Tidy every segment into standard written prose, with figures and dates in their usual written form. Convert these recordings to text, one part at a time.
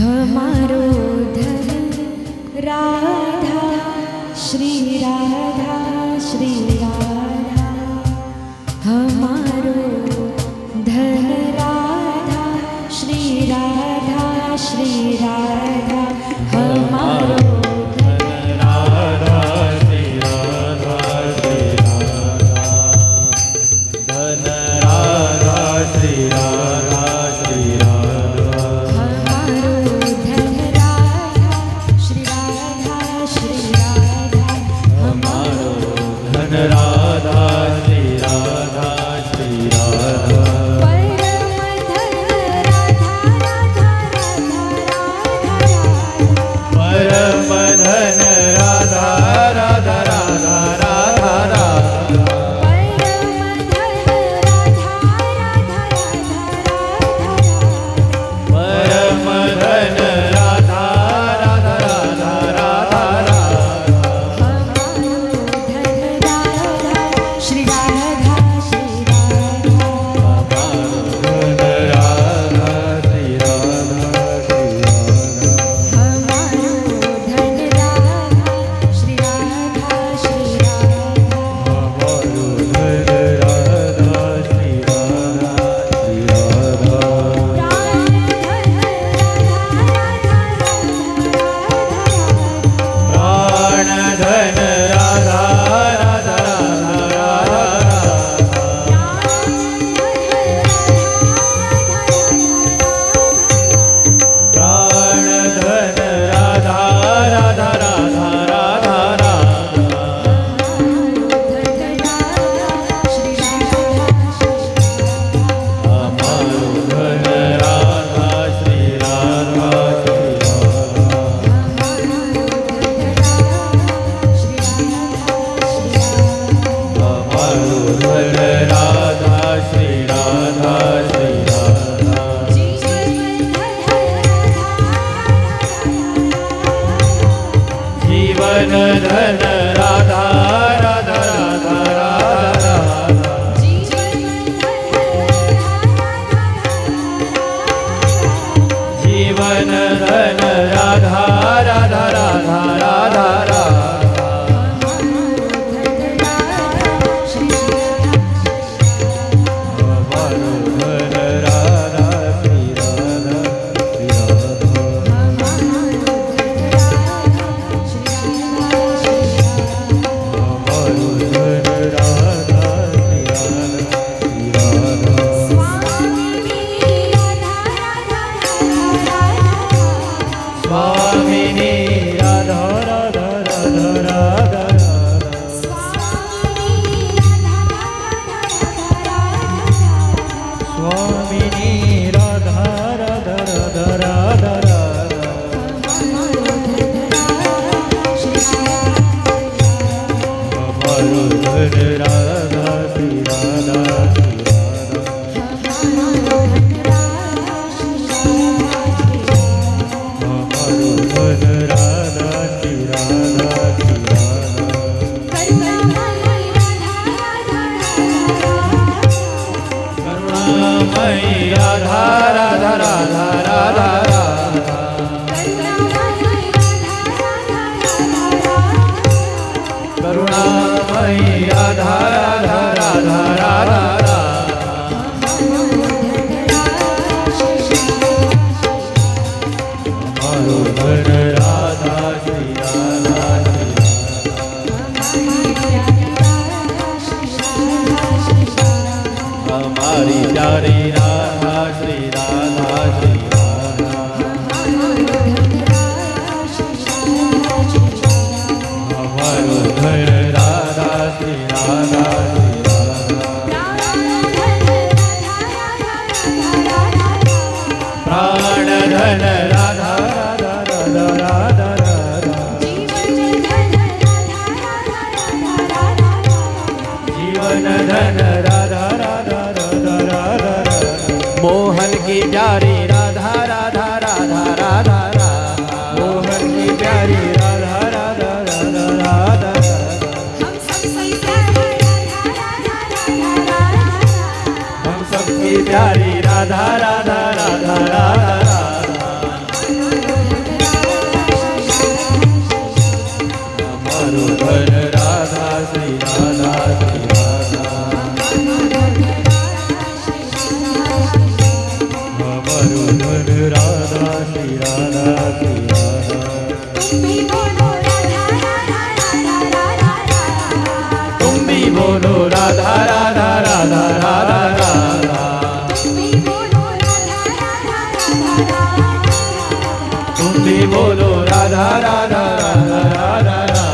हमारो धन राधा श्री राधा श्री राधा, हमारो धन राधा श्री राधा श्री राधा, हमारो मोहन की प्यारी राधा राधा राधा राधा राधा, मोहन की प्यारी राधा राधा राधा राधा, हम सबकी प्यारी राधा राधा राधा राधा राधा। हमारो धन राधा श्री राधा श्री राधा। तुम भी बोलो राधा राधा राधा राधा राधा। तुम भी बोलो राधा राधा राधा राधा राधा।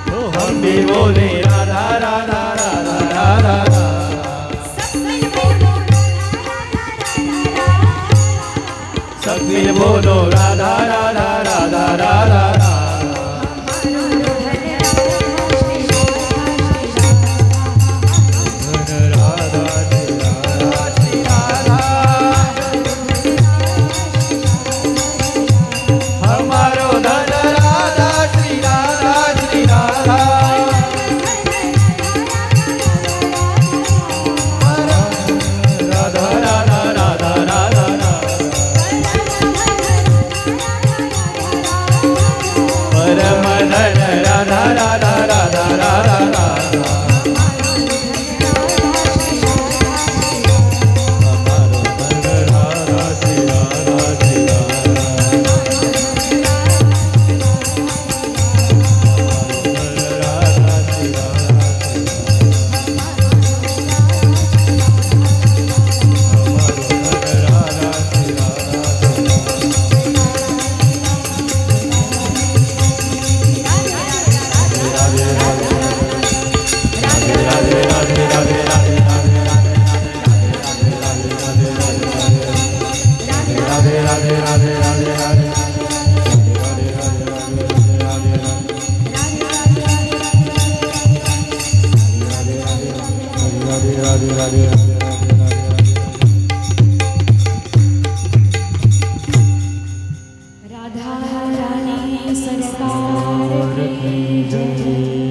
तो हम भी बोले राधा राधा राधा राधा राधा। सब मिल बोलो राधा राधा राधा राधा राधा। हमारो धन राधा श्री राधा श्री राधा। राधा राधा राधा राधा राधा। परम धन राधा राधा राधा राधा राधा। हमारो धन राधा श्री राधा श्री राधा। राधा रानी सरकार की जय।